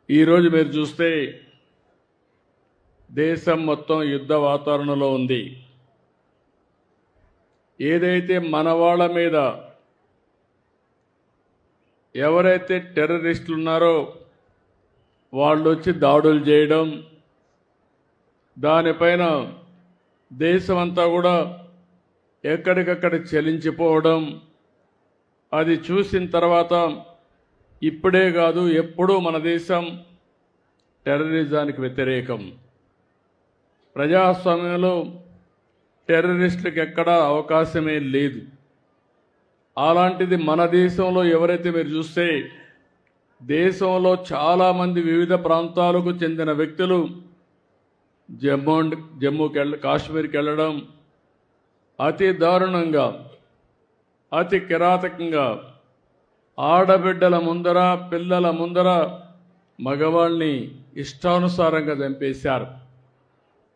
ఈరోజు మీరు చూస్తే దేశం మొత్తం యుద్ధ వాతావరణంలో ఉంది. ఏదైతే మన వాళ్ళ మీద ఎవరైతే టెర్రరిస్టులు ఉన్నారో వాళ్ళు వచ్చి దాడులు చేయడం, దానిపైన దేశమంతా కూడా ఎక్కడికక్కడ చలించిపోవడం, అది చూసిన తర్వాత ఇప్పుడే కాదు ఎప్పుడూ మన దేశం టెర్రరిజానికి వ్యతిరేకం. ప్రజాస్వామ్యంలో టెర్రరిస్టులకు ఎక్కడా అవకాశమే లేదు. అలాంటిది మన దేశంలో ఎవరైతే మీరు చూస్తే దేశంలో చాలామంది వివిధ ప్రాంతాలకు చెందిన వ్యక్తులు కాశ్మీర్కి వెళ్ళడం, అతి దారుణంగా అతి కిరాతకంగా ఆడబిడ్డల ముందర పిల్లల ముందర మగవాళ్ళని ఇష్టానుసారంగా చంపేశారు.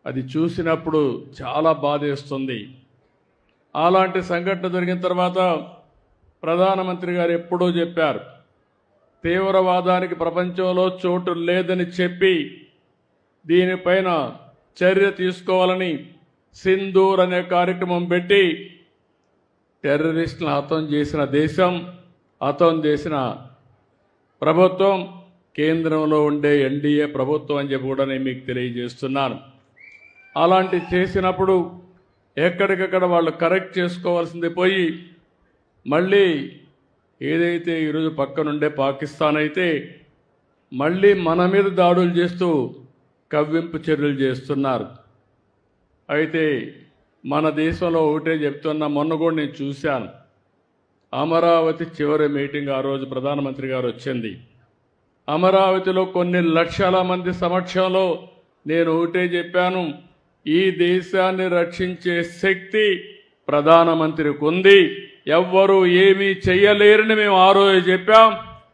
అది చూసినప్పుడు చాలా బాధేస్తుంది. అలాంటి సంఘటన జరిగిన తర్వాత ప్రధానమంత్రి గారు ఎప్పుడూ చెప్పారు, తీవ్రవాదానికి ప్రపంచంలో చోటు లేదని చెప్పి దీనిపైన చర్య తీసుకోవాలని సింధూర్ అనే కార్యక్రమం పెట్టి టెర్రరిస్టులను హతం చేసిన దేశం, హతం చేసిన ప్రభుత్వం కేంద్రంలో ఉండే ఎన్డీఏ ప్రభుత్వం అని చెప్పి కూడా నేను మీకు తెలియజేస్తున్నాను. అలాంటి చేసినప్పుడు ఎక్కడికక్కడ వాళ్ళు కరెక్ట్ చేసుకోవాల్సింది పోయి మళ్ళీ ఏదైతే ఈరోజు పక్కనుండే పాకిస్తాన్ అయితే మళ్ళీ మన మీద దాడులు చేస్తూ కవ్వింపు చర్యలు చేస్తున్నారు. అయితే మన దేశంలో ఒకటే చెప్తున్నా, మొన్న కూడా నేను చూశాను, అమరావతి చివరి మీటింగ్ ఆ రోజు ప్రధానమంత్రి గారు వచ్చింది. అమరావతిలో కొన్ని లక్షల మంది సమక్షంలో నేను ఒకటే చెప్పాను, ఈ దేశాన్ని రక్షించే శక్తి ప్రధానమంత్రికి ఉంది, ఎవ్వరూ ఏమీ చెయ్యలేరని మేము ఆ రోజు చెప్పాం.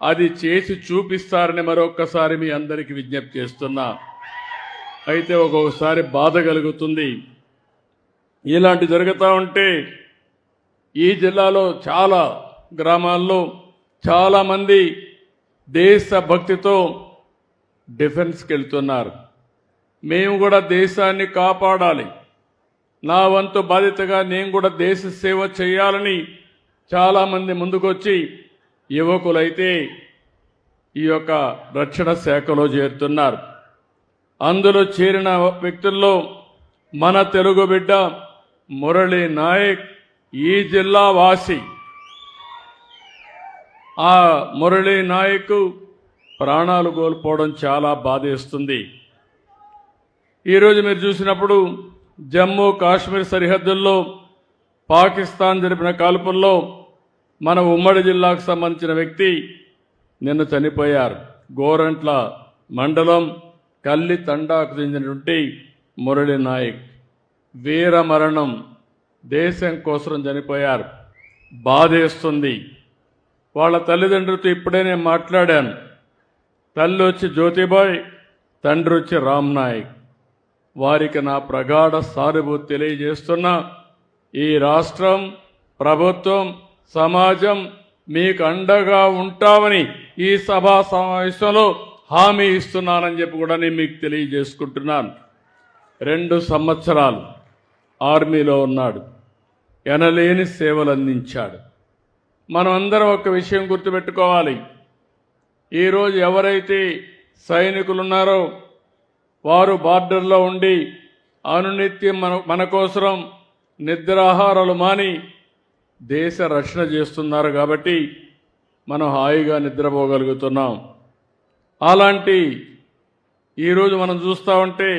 అది చేసి చూపిస్తారని మరొక్కసారి మీ అందరికీ విజ్ఞప్తి చేస్తున్నా. అయితే ఒక్కొక్కసారి బాధ కలుగుతుంది. ఇలాంటి జరుగుతూ ఉంటే ఈ జిల్లాలో చాలా గ్రామాల్లో చాలామంది దేశభక్తితో డిఫెన్స్కి వెళ్తున్నారు. మేము కూడా దేశాన్ని కాపాడాలి, నా వంతు బాధ్యతగా నేను కూడా దేశ సేవ చేయాలని చాలామంది ముందుకొచ్చి యువకులైతే ఈ యొక్క రక్షణ శాఖలో చేరుతున్నారు. అందులో చేరిన వ్యక్తుల్లో మన తెలుగు బిడ్డ మురళీ నాయక్ ఈ జిల్లా వాసి. ఆ మురళీ నాయక్ ప్రాణాలు కోల్పోవడం చాలా బాధేస్తుంది. ఈరోజు మీరు చూసినప్పుడు జమ్మూ కాశ్మీర్ సరిహద్దుల్లో పాకిస్తాన్ జరిపిన కాల్పుల్లో మన ఉమ్మడి జిల్లాకు సంబంధించిన వ్యక్తి నిన్న చనిపోయారు. గోరంట్ల మండలం కల్లి తండాకు చెందినటువంటి మురళీ నాయక్ వీర మరణం, దేశం కోసం చనిపోయారు. బాధేస్తుంది. వాళ్ళ తల్లిదండ్రులతో ఇప్పుడే నేను మాట్లాడాను. తల్లి వచ్చి జ్యోతిబాయ్, తండ్రి వచ్చి రామ్ నాయక్. వారికి నా ప్రగాఢ సానుభూతి తెలియజేస్తున్నా. ఈ రాష్ట్రం, ప్రభుత్వం, సమాజం మీకు అండగా ఉంటామని ఈ సభా సమావేశంలో హామీ ఇస్తున్నానని చెప్పి కూడా నేను మీకు తెలియజేసుకుంటున్నాను. 2 సంవత్సరాలు ఆర్మీలో ఉన్నాడు, ఎనలేని సేవలు అందించాడు. మనం అందరం ఒక విషయం గుర్తుపెట్టుకోవాలి, ఈరోజు ఎవరైతే సైనికులు ఉన్నారో వారు బార్డర్లో ఉండి అనునిత్యం మన కోసం నిద్రాహారాలు మాని దేశ రక్షణ చేస్తున్నారు కాబట్టి మనం హాయిగా నిద్రపోగలుగుతున్నాం. అలాంటి ఈరోజు మనం చూస్తూ ఉంటే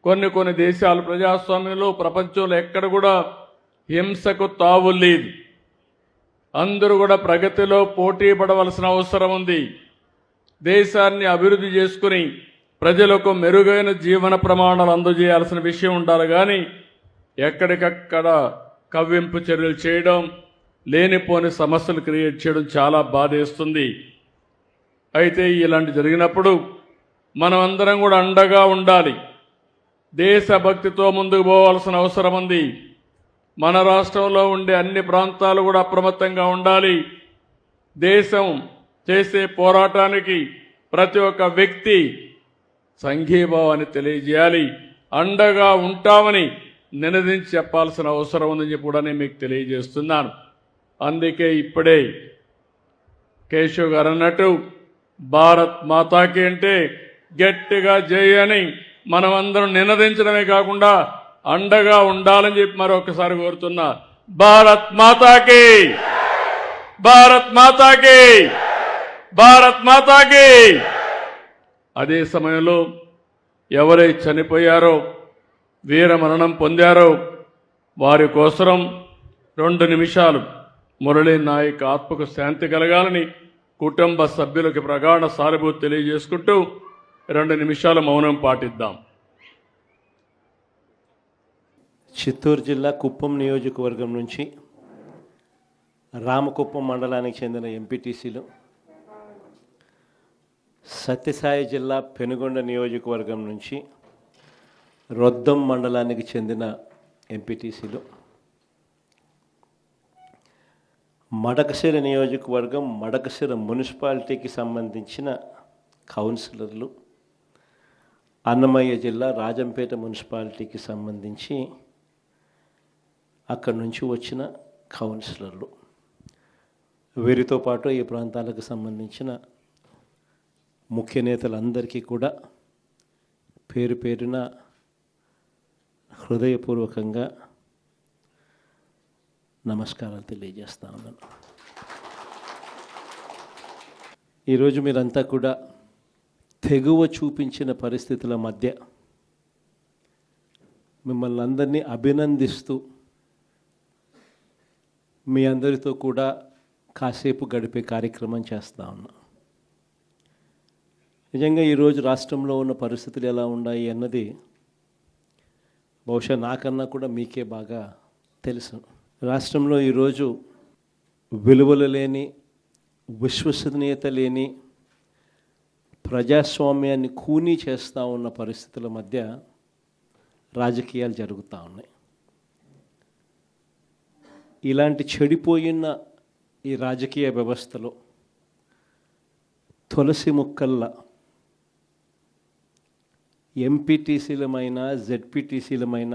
కొన్ని దేశాలు ప్రజాస్వామ్యంలో ప్రపంచంలో ఎక్కడ కూడా హింసకు తావు లేదు. అందరూ కూడా ప్రగతిలో పోటీ పడవలసిన అవసరం ఉంది. దేశాన్ని అభివృద్ధి చేసుకుని ప్రజలకు మెరుగైన జీవన ప్రమాణాలు అందజేయాల్సిన విషయం ఉండాలి. కానీ ఎక్కడికక్కడ కవ్వింపు చర్యలు చేయడం, లేనిపోని సమస్యలు క్రియేట్ చేయడం చాలా బాధేస్తుంది. అయితే ఇలాంటి జరిగినప్పుడు మనం అందరం కూడా అండగా ఉండాలి. దేశభక్తితో ముందుకు పోవాల్సిన అవసరం ఉంది. మన రాష్ట్రంలో ఉండే అన్ని ప్రాంతాలు కూడా అప్రమత్తంగా ఉండాలి. దేశం చేసే పోరాటానికి ప్రతి ఒక్క వ్యక్తి సంఘీభావాన్ని తెలియజేయాలి, అండగా ఉంటామని నినదించి చెప్పాల్సిన అవసరం ఉందని చెప్పి కూడా నేను మీకు తెలియజేస్తున్నాను. అందుకే ఇప్పుడే కేశవ్ గారు అన్నట్టు భారత్ మాతాకి అంటే గట్టిగా జై అని మనమందరం నినదించడమే కాకుండా అండగా ఉండాలని చెప్పి మరొకసారి కోరుతున్నా. భారత్ మాతాకి, భారత్ మాతాకి, భారత్ మాతాకి. అదే సమయంలో ఎవరైతే చనిపోయారో, వీర మరణం పొందారో వారి కోసం 2 నిమిషాలు మురళీ నాయక్ ఆత్మకు శాంతి కలగాలని కుటుంబ సభ్యులకు ప్రగాఢ సానుభూతి తెలియజేసుకుంటూ 2 నిమిషాలు మౌనం పాటిద్దాం. చిత్తూరు జిల్లా కుప్పం నియోజకవర్గం నుంచి రామకుప్పం మండలానికి చెందిన ఎంపీటీసీలు, సత్యసాయి జిల్లా పెనుగొండ నియోజకవర్గం నుంచి రొద్దం మండలానికి చెందిన ఎంపీటీసీలు, మడకశిర నియోజకవర్గం మడకశిర మున్సిపాలిటీకి సంబంధించిన కౌన్సిలర్లు, అన్నమయ్య జిల్లా రాజంపేట మున్సిపాలిటీకి సంబంధించి అక్కడి నుంచి వచ్చిన కౌన్సిలర్లు, వీరితో పాటు ఈ ప్రాంతాలకు సంబంధించిన ముఖ్య నేతలందరికీ కూడా పేరు పేరున హృదయపూర్వకంగా నమస్కారాలు తెలియజేస్తా ఉన్నాను. ఈరోజు మీరంతా కూడా తెగువ చూపించిన పరిస్థితుల మధ్య మిమ్మల్ని అందరినీ అభినందిస్తూ మీ అందరితో కూడా కాసేపు గడిపే కార్యక్రమం చేస్తూ ఉన్నాం. నిజంగా ఈరోజు రాష్ట్రంలో ఉన్న పరిస్థితులు ఎలా ఉన్నాయి అన్నది బహుశా నాకన్నా కూడా మీకే బాగా తెలుసు. రాష్ట్రంలో ఈరోజు విలువలు లేని, విశ్వసనీయత లేని, ప్రజాస్వామ్యాన్ని కూనీ చేస్తూ ఉన్న పరిస్థితుల మధ్య రాజకీయాలు జరుగుతూ ఉన్నాయి. ఇలాంటి చెడిపోయిన ఈ రాజకీయ వ్యవస్థలో తులసి ముక్కల్లా ఎంపీటీసీలమైన, జెడ్పీటీసీలమైన,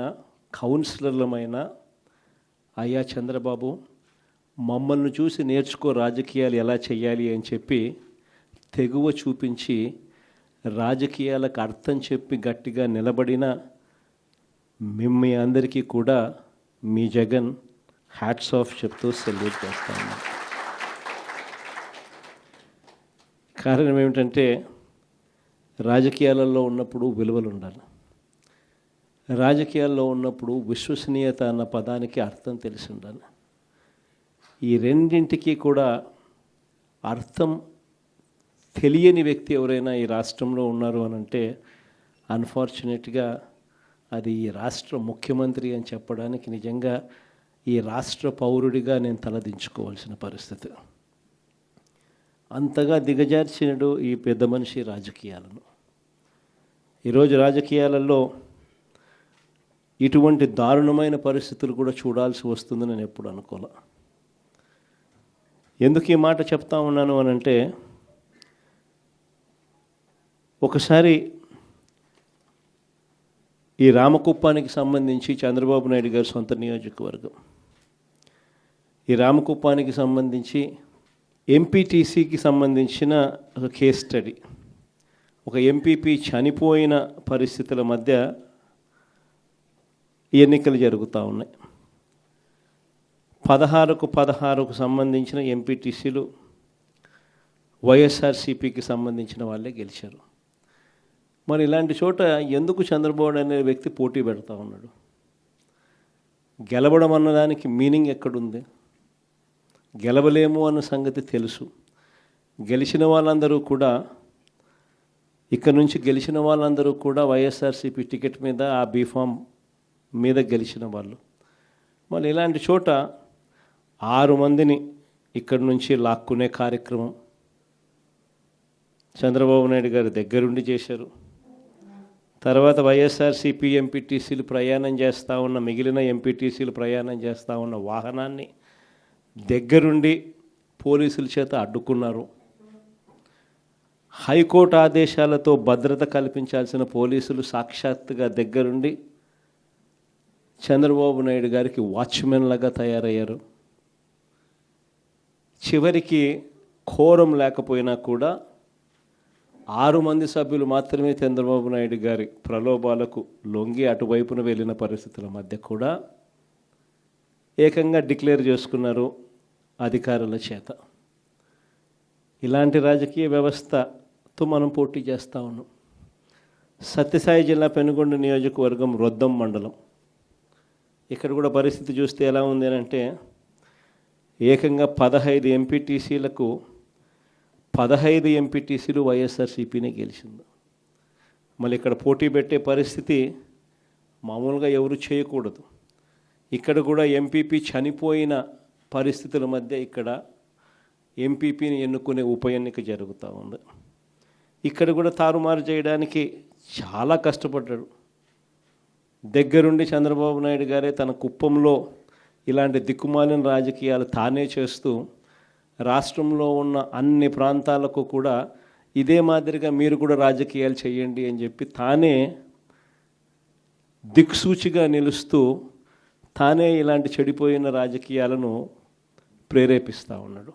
కౌన్సిలర్లమైన అయ్యా చంద్రబాబు మమ్మల్ని చూసి నేర్చుకో రాజకీయాలు ఎలా చేయాలి అని చెప్పి తెగువ చూపించి రాజకీయాలకు అర్థం చెప్పి గట్టిగా నిలబడిన మీ అందరికీ కూడా మీ జగన్ హ్యాట్స్ ఆఫ్ చెప్తూ సెల్యూట్ చేస్తా ఉన్నాను. కారణం ఏమిటంటే రాజకీయాలలో ఉన్నప్పుడు విలువలు ఉండాలి. రాజకీయాల్లో ఉన్నప్పుడు విశ్వసనీయత అన్న పదానికి అర్థం తెలిసి ఉండాలి. ఈ రెండింటికి కూడా అర్థం తెలియని వ్యక్తి ఎవరైనా ఈ రాష్ట్రంలో ఉన్నారు అని అంటే అన్ఫార్చునేట్గా అది ఈ రాష్ట్ర ముఖ్యమంత్రి అని చెప్పడానికి నిజంగా ఈ రాష్ట్ర పౌరుడిగా నేను తలదించుకోవాల్సిన పరిస్థితి. అంతగా దిగజార్చినడు ఈ పెద్ద మనిషి రాజకీయాలను. ఈరోజు రాజకీయాలలో ఇటువంటి దారుణమైన పరిస్థితులు కూడా చూడాల్సి వస్తుందని నేను ఎప్పుడు అనుకోలే. ఎందుకు ఈ మాట చెప్తా ఉన్నాను అని అంటే, ఒకసారి ఈ రామకుప్పానికి సంబంధించి చంద్రబాబు నాయుడు గారి సొంత నియోజకవర్గం, ఈ రామకుప్పానికి సంబంధించి ఎంపీటీసీకి సంబంధించిన ఒక కేస్ స్టడీ, ఒక ఎంపీపీ చనిపోయిన పరిస్థితుల మధ్య ఎన్నికలు జరుగుతూ ఉన్నాయి. 16కు సంబంధించిన ఎంపీటీసీలు వైఎస్ఆర్సీపీకి సంబంధించిన వాళ్ళే గెలిచారు. మరి ఇలాంటి చోట ఎందుకు చంద్రబాబు అనే వ్యక్తి పోటీ పెడతా ఉన్నాడు? గెలవడం అన్నదానికి మీనింగ్ ఎక్కడుంది? గెలవలేము అన్న సంగతి తెలుసు. గెలిచిన వాళ్ళందరూ కూడా, ఇక్కడ నుంచి గెలిచిన వాళ్ళందరూ కూడా వైఎస్ఆర్సీపీ టికెట్ మీద, ఆ బీఫామ్ మీద గెలిచిన వాళ్ళు. మళ్ళీ ఇలాంటి చోట 6 మందిని ఇక్కడి నుంచి లాక్కునే కార్యక్రమం చంద్రబాబు నాయుడు గారి దగ్గరుండి చేశారు. తర్వాత వైఎస్ఆర్సీపీ ఎంపీటీసీలు ప్రయాణం చేస్తూ ఉన్న, మిగిలిన ఎంపీటీసీలు ప్రయాణం చేస్తూ ఉన్న వాహనాన్ని దగ్గరుండి పోలీసుల చేత అడ్డుకున్నారు. హైకోర్టు ఆదేశాలతో భద్రత కల్పించాల్సిన పోలీసులు సాక్షాత్తుగా దగ్గరుండి చంద్రబాబు నాయుడు గారికి వాచ్మెన్ లాగా తయారయ్యారు. చివరికి కోరం లేకపోయినా కూడా 6 మంది సభ్యులు మాత్రమే చంద్రబాబు నాయుడు గారి ప్రలోభాలకు లొంగి అటువైపున వెళ్ళిన పరిస్థితుల మధ్య కూడా ఏకంగా డిక్లేర్ చేసుకున్నారు అధికారుల చేత. ఇలాంటి రాజకీయ వ్యవస్థతో మనం పోటీ చేస్తూ ఉన్నాం. సత్యసాయి జిల్లా పెనుగొండ నియోజకవర్గం రొద్దం మండలం, ఇక్కడ కూడా పరిస్థితి చూస్తే ఎలా ఉంది అని అంటే ఏకంగా 15 ఎంపీటీసీలకు 15 ఎంపీటీసీలు వైఎస్ఆర్సీపీనే గెలిచింది. మళ్ళీ ఇక్కడ పోటీ పెట్టే పరిస్థితి మామూలుగా ఎవరు చేయకూడదు. ఇక్కడ కూడా ఎంపీపీ చనిపోయిన పరిస్థితుల మధ్య ఇక్కడ ఎంపీపీని ఎన్నుకునే ఉప ఎన్నిక జరుగుతూ ఉంది. ఇక్కడ కూడా తారుమారు చేయడానికి చాలా కష్టపడ్డాడు. దగ్గరుండి చంద్రబాబు నాయుడు గారే తన కుప్పంలో ఇలాంటి దిక్కుమాలిన రాజకీయాలు తానే చేస్తూ రాష్ట్రంలో ఉన్న అన్ని ప్రాంతాలకు కూడా ఇదే మాదిరిగా మీరు కూడా రాజకీయాలు చేయండి అని చెప్పి తానే దిక్సూచిగా నిలుస్తూ తానే ఇలాంటి చెడిపోయిన రాజకీయాలను ప్రేరేపిస్తూ ఉన్నాడు.